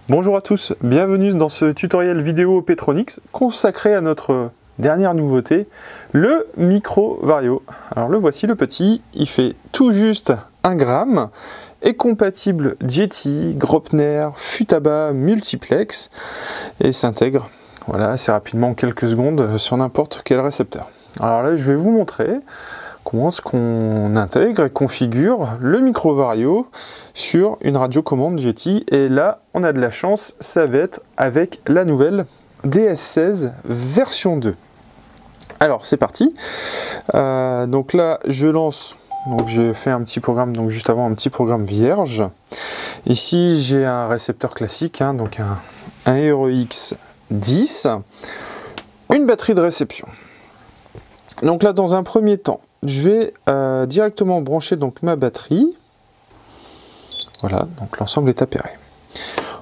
Bonjour à tous, bienvenue dans ce tutoriel vidéo Petronix consacré à notre dernière nouveauté, le micro Vario. Alors le voici, le petit, il fait tout juste 1 gramme, est compatible Yeti, Graupner, Futaba, multiplex et s'intègre voilà, assez rapidement en quelques secondes sur n'importe quel récepteur. Alors là je vais vous montrer comment est-ce qu'on intègre et configure le micro Vario sur une radiocommande Yeti. Et là, on a de la chance, ça va être avec la nouvelle DS16 version 2. Alors, c'est parti. Donc là, je lance. Donc j'ai fait un petit programme, donc juste avant un petit programme vierge. Ici, j'ai un récepteur classique, hein, donc un HeroX 10, une batterie de réception. Donc là, dans un premier temps, je vais directement brancher donc ma batterie. Voilà, donc l'ensemble est appairé.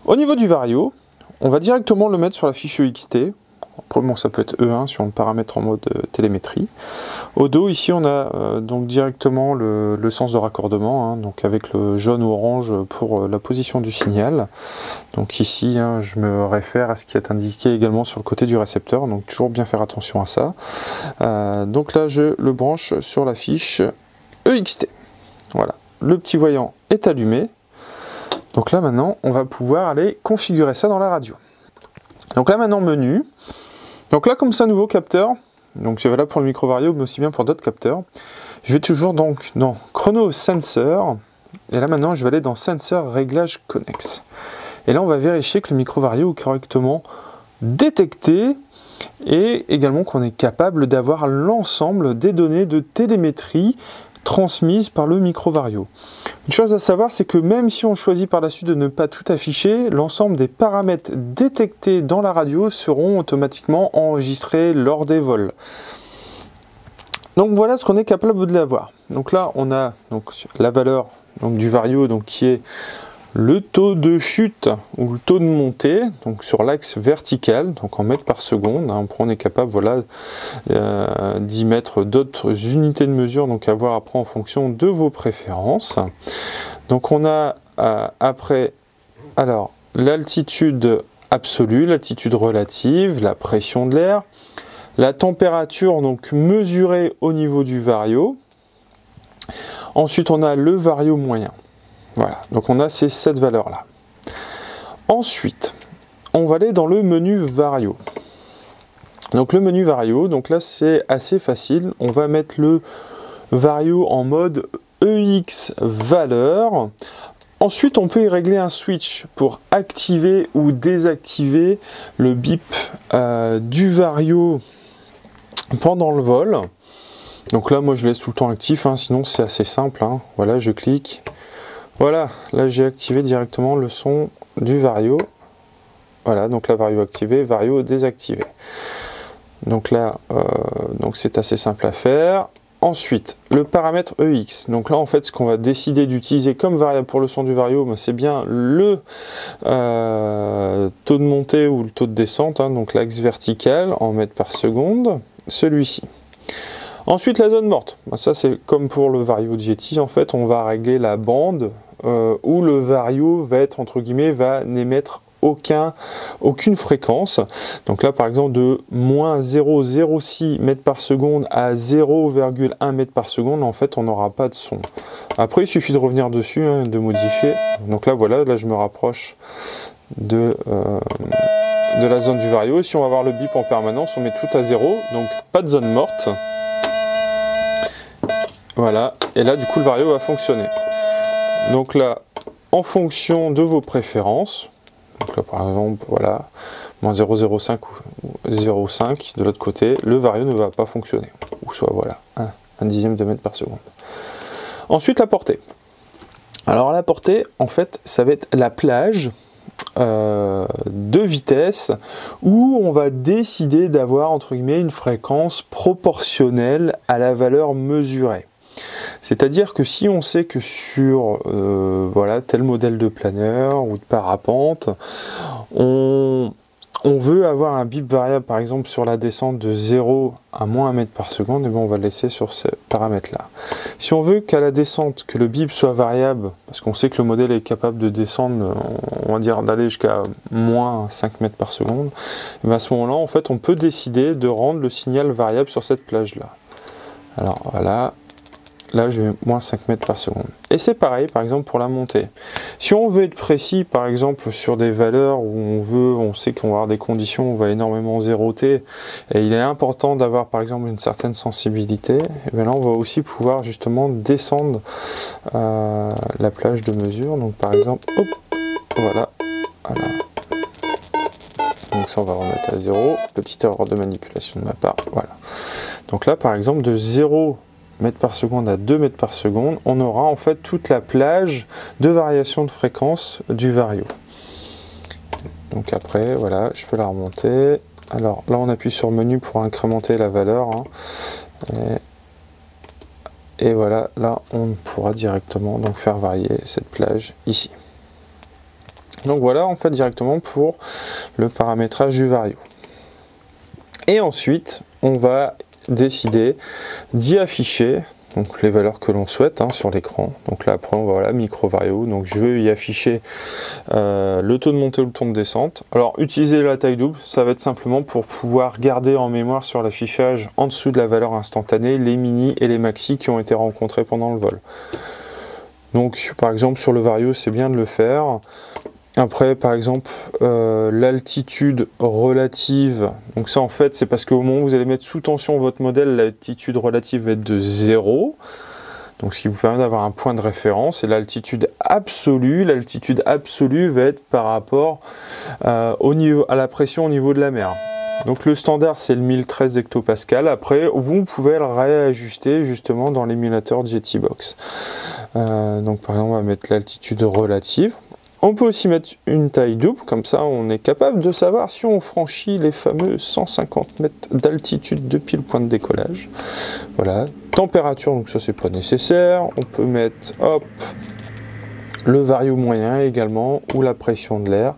Au niveau du Vario, on va directement le mettre sur la fiche EXT. Après, bon, ça peut être E1 si on le paramètre en mode télémétrie. Au dos, ici, on a donc directement le sens de raccordement, hein, donc avec le jaune ou orange pour la position du signal. Donc ici, hein, je me réfère à ce qui est indiqué également sur le côté du récepteur, donc toujours bien faire attention à ça. Donc là, je le branche sur la fiche EXT. Voilà, le petit voyant est allumé. Donc là, maintenant, on va pouvoir aller configurer ça dans la radio. Donc là, maintenant, menu. Donc là, comme c'est un nouveau capteur, donc c'est valable pour le micro Vario, mais aussi bien pour d'autres capteurs, je vais toujours donc dans Chrono Sensor, et là maintenant je vais aller dans Sensor Réglage Connex. Et là on va vérifier que le micro Vario est correctement détecté, et également qu'on est capable d'avoir l'ensemble des données de télémétrie transmises par le micro Vario. Une chose à savoir, c'est que même si on choisit par la suite de ne pas tout afficher, l'ensemble des paramètres détectés dans la radio seront automatiquement enregistrés lors des vols. Donc voilà ce qu'on est capable de l'avoir. Donc là, on a donc la valeur donc, du Vario donc, qui est le taux de chute ou le taux de montée donc sur l'axe vertical, donc en mètres par seconde. Hein, on est capable voilà, d'y mettre d'autres unités de mesure, donc à voir après en fonction de vos préférences. Donc on a après alors l'altitude absolue, l'altitude relative, la pression de l'air, la température donc mesurée au niveau du Vario. Ensuite on a le Vario moyen. Voilà, donc on a ces 7 valeurs-là. Ensuite, on va aller dans le menu Vario. Donc le menu Vario, donc là c'est assez facile. On va mettre le Vario en mode EX valeur. Ensuite, on peut y régler un switch pour activer ou désactiver le bip du Vario pendant le vol. Donc là, moi je laisse tout le temps actif, hein, sinon c'est assez simple. Hein. Voilà, je clique. Voilà, là j'ai activé directement le son du Vario. Voilà, donc là Vario activé, Vario désactivé. Donc là, donc c'est assez simple à faire. Ensuite, le paramètre EX. Donc là, en fait, ce qu'on va décider d'utiliser comme variable pour le son du Vario, c'est bien le taux de montée ou le taux de descente, hein, donc l'axe vertical en mètres par seconde, celui-ci. Ensuite, la zone morte. Ça, c'est comme pour le Vario Yeti. En fait, on va régler la bande où le Vario va être, entre guillemets, va n'émettre aucune fréquence. Donc là, par exemple, de moins 0,06 mètres par seconde à 0,1 mètre par seconde, en fait, on n'aura pas de son. Après, il suffit de revenir dessus, hein, de modifier. Donc là, voilà, là, je me rapproche de la zone du Vario. Si on va avoir le bip en permanence, on met tout à 0, donc pas de zone morte. Voilà, et là, du coup, le Vario va fonctionner. Donc là, en fonction de vos préférences, donc là, par exemple, voilà, moins 0,05 ou 0,5 de l'autre côté, le Vario ne va pas fonctionner. Ou soit, voilà, un dixième de mètre par seconde. Ensuite, la portée. Alors, la portée, en fait, ça va être la plage de vitesse où on va décider d'avoir, entre guillemets, une fréquence proportionnelle à la valeur mesurée. C'est-à-dire que si on sait que sur voilà, tel modèle de planeur ou de parapente, on on veut avoir un bip variable par exemple sur la descente de 0 à moins 1 mètre par seconde, et bien on va le laisser sur ce paramètre là. Si on veut qu'à la descente que le bip soit variable, parce qu'on sait que le modèle est capable de descendre, on va dire d'aller jusqu'à moins 5 mètres par seconde, et bien à ce moment là en fait on peut décider de rendre le signal variable sur cette plage là. Alors voilà. Là, je vais moins 5 mètres par seconde. Et c'est pareil, par exemple, pour la montée. Si on veut être précis, par exemple, sur des valeurs où on sait qu'on va avoir des conditions où on va énormément zéroter, et il est important d'avoir, par exemple, une certaine sensibilité, et bien là, on va aussi pouvoir, justement, descendre la plage de mesure. Donc, par exemple, hop, voilà. Donc ça, on va remettre à 0. Petite erreur de manipulation de ma part. Voilà. Donc là, par exemple, de 0 mètres par seconde à 2 mètres par seconde, on aura en fait toute la plage de variation de fréquence du vario. Donc après, voilà, je peux la remonter. Alors là, on appuie sur menu pour incrémenter la valeur. Et voilà, là, on pourra directement donc faire varier cette plage ici. Donc voilà, en fait, directement pour le paramétrage du vario. Et ensuite, on va décider d'y afficher donc les valeurs que l'on souhaite sur l'écran. Donc là après on va voilà, micro vario, donc je veux y afficher le taux de montée ou le taux de descente. Alors utiliser la taille double, ça va être simplement pour pouvoir garder en mémoire sur l'affichage en dessous de la valeur instantanée les mini et les maxi qui ont été rencontrés pendant le vol. Donc par exemple sur le vario c'est bien de le faire. Après, par exemple, l'altitude relative, donc ça en fait c'est parce qu'au moment où vous allez mettre sous tension votre modèle, l'altitude relative va être de 0, donc ce qui vous permet d'avoir un point de référence, et l'altitude absolue va être par rapport à la pression au niveau de la mer. Donc le standard c'est le 1013 hectopascal, après vous pouvez le réajuster justement dans l'émulateur Jettybox. Donc par exemple on va mettre l'altitude relative. On peut aussi mettre une taille double, comme ça on est capable de savoir si on franchit les fameux 150 mètres d'altitude depuis le point de décollage. Voilà, température, donc ça c'est pas nécessaire. On peut mettre, hop, le vario moyen également, ou la pression de l'air.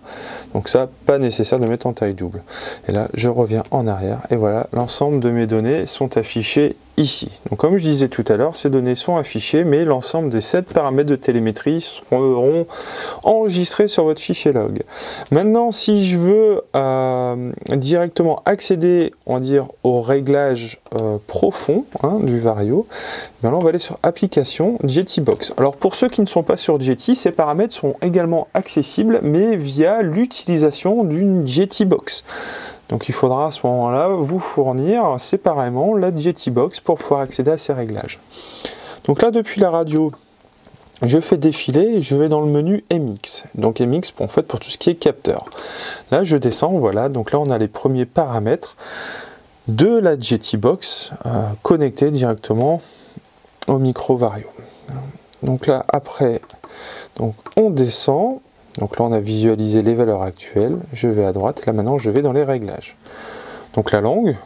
Donc ça, pas nécessaire de mettre en taille double. Et là, je reviens en arrière, et voilà, l'ensemble de mes données sont affichées ici. Donc comme je disais tout à l'heure, ces données sont affichées, mais l'ensemble des 7 paramètres de télémétrie seront enregistrés sur votre fichier log. Maintenant, si je veux directement accéder, on va dire, au réglage profond du vario, ben là, on va aller sur application Jettybox. Alors pour ceux qui ne sont pas sur Jetty, ces paramètres sont également accessibles, mais via l'utilisation d'une Jettybox. Donc il faudra à ce moment-là vous fournir séparément la Jettybox pour pouvoir accéder à ces réglages. Donc là, depuis la radio, je fais défiler et je vais dans le menu MX. Donc MX en fait pour tout ce qui est capteur. Là je descends, voilà, donc là on a les premiers paramètres de la Jettybox connectés directement au micro vario. Donc là après, donc on descend. Donc là on a visualisé les valeurs actuelles, je vais à droite, là maintenant je vais dans les réglages. Donc la langue,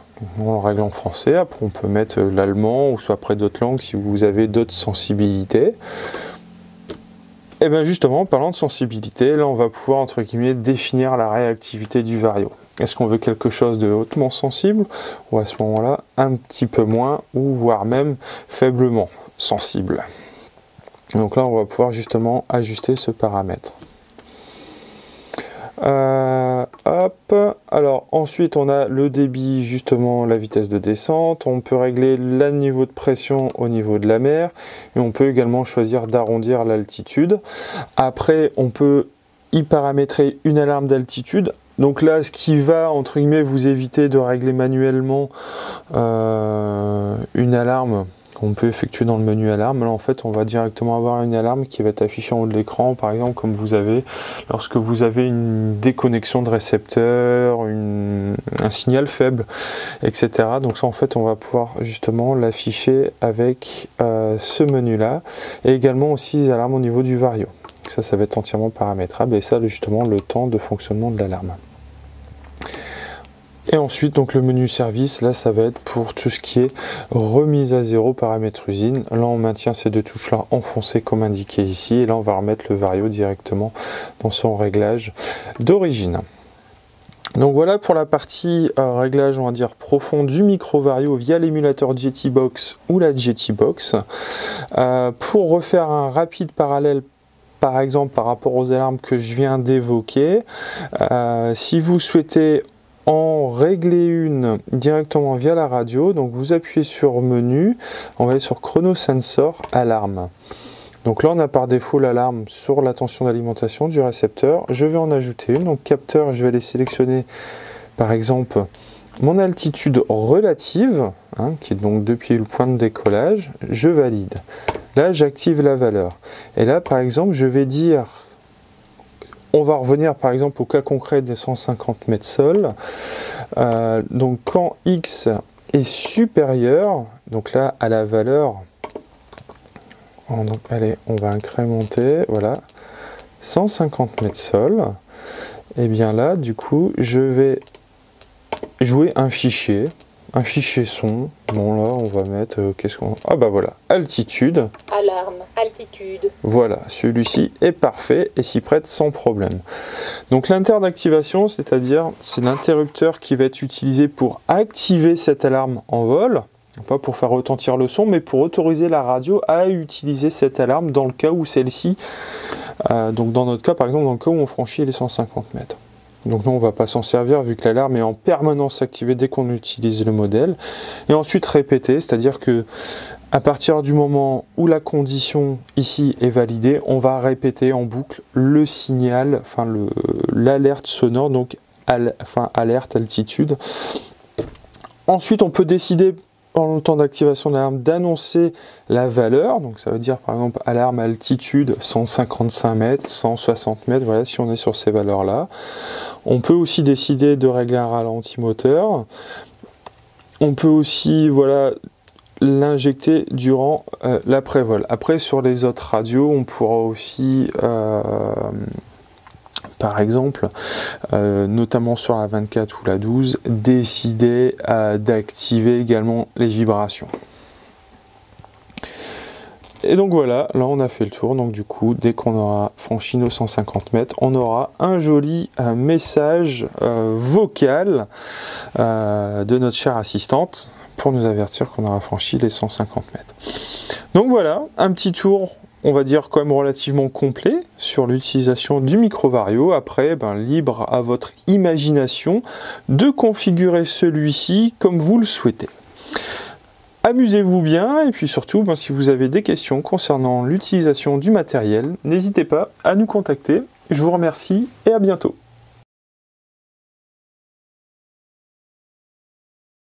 on le règle en français, après on peut mettre l'allemand ou soit après d'autres langues si vous avez d'autres sensibilités. Et bien justement, en parlant de sensibilité, là on va pouvoir entre guillemets définir la réactivité du vario. Est-ce qu'on veut quelque chose de hautement sensible ou à ce moment-là un petit peu moins ou voire même faiblement sensible. Donc là on va pouvoir justement ajuster ce paramètre. Hop, alors ensuite on a le débit, justement la vitesse de descente, on peut régler le niveau de pression au niveau de la mer et on peut également choisir d'arrondir l'altitude. Après on peut y paramétrer une alarme d'altitude. Donc là, ce qui va, entre guillemets, vous éviter de régler manuellement une alarme qu'on peut effectuer dans le menu alarme. Là en fait on va directement avoir une alarme qui va être affichée en haut de l'écran, par exemple comme vous avez lorsque vous avez une déconnexion de récepteur, un signal faible, etc. Donc ça en fait on va pouvoir justement l'afficher avec ce menu là, et également aussi les alarmes au niveau du vario. Ça va être entièrement paramétrable, et ça justement le temps de fonctionnement de l'alarme. Et ensuite, donc le menu service, là ça va être pour tout ce qui est remise à zéro paramètre usine. Là on maintient ces deux touches là enfoncées comme indiqué ici, et là on va remettre le vario directement dans son réglage d'origine. Donc voilà pour la partie réglage, on va dire, profond du micro Vario via l'émulateur JTBox ou la JTBox. Pour refaire un rapide parallèle, par exemple par rapport aux alarmes que je viens d'évoquer, si vous souhaitez en régler une directement via la radio, donc vous appuyez sur menu, on va aller sur chrono sensor alarme. Donc là on a par défaut l'alarme sur la tension d'alimentation du récepteur. Je vais en ajouter une, donc capteur, je vais aller sélectionner par exemple mon altitude relative, hein, qui est donc depuis le point de décollage. Je valide. Là j'active la valeur. Et là par exemple je vais dire, on va revenir par exemple au cas concret des 150 mètres sol. Donc quand X est supérieur, donc là à la valeur, donc, allez, on va incrémenter, voilà, 150 mètres sol. Et bien là, du coup, je vais jouer un fichier son. Bon là, on va mettre, qu'est-ce qu'on... Ah bah voilà, altitude. Alarme, altitude. Voilà, celui-ci est parfait et s'y prête sans problème. Donc l'inter d'activation, c'est-à-dire, c'est l'interrupteur qui va être utilisé pour activer cette alarme en vol. Pas pour faire retentir le son, mais pour autoriser la radio à utiliser cette alarme dans le cas où celle-ci, donc dans notre cas par exemple, dans le cas où on franchit les 150 mètres. Donc nous on ne va pas s'en servir vu que l'alarme est en permanence activée dès qu'on utilise le modèle. Et ensuite répéter, c'est-à-dire que à partir du moment où la condition ici est validée, on va répéter en boucle le signal, enfin l'alerte sonore, donc alerte altitude. Ensuite on peut décider pendant le temps d'activation de l'alarme d'annoncer la valeur, donc ça veut dire par exemple alarme altitude 155 mètres, 160 mètres, voilà si on est sur ces valeurs là. On peut aussi décider de régler un ralenti moteur, on peut aussi voilà l'injecter durant l'après-vol. Après sur les autres radios on pourra aussi par exemple, notamment sur la 24 ou la 12, décider d'activer également les vibrations. Et donc voilà, là on a fait le tour, donc du coup, dès qu'on aura franchi nos 150 mètres, on aura un joli message vocal de notre chère assistante pour nous avertir qu'on aura franchi les 150 mètres. Donc voilà, un petit tour, on va dire quand même relativement complet sur l'utilisation du micro Vario. Après, libre à votre imagination de configurer celui-ci comme vous le souhaitez. Amusez-vous bien et puis surtout, si vous avez des questions concernant l'utilisation du matériel, n'hésitez pas à nous contacter. Je vous remercie et à bientôt.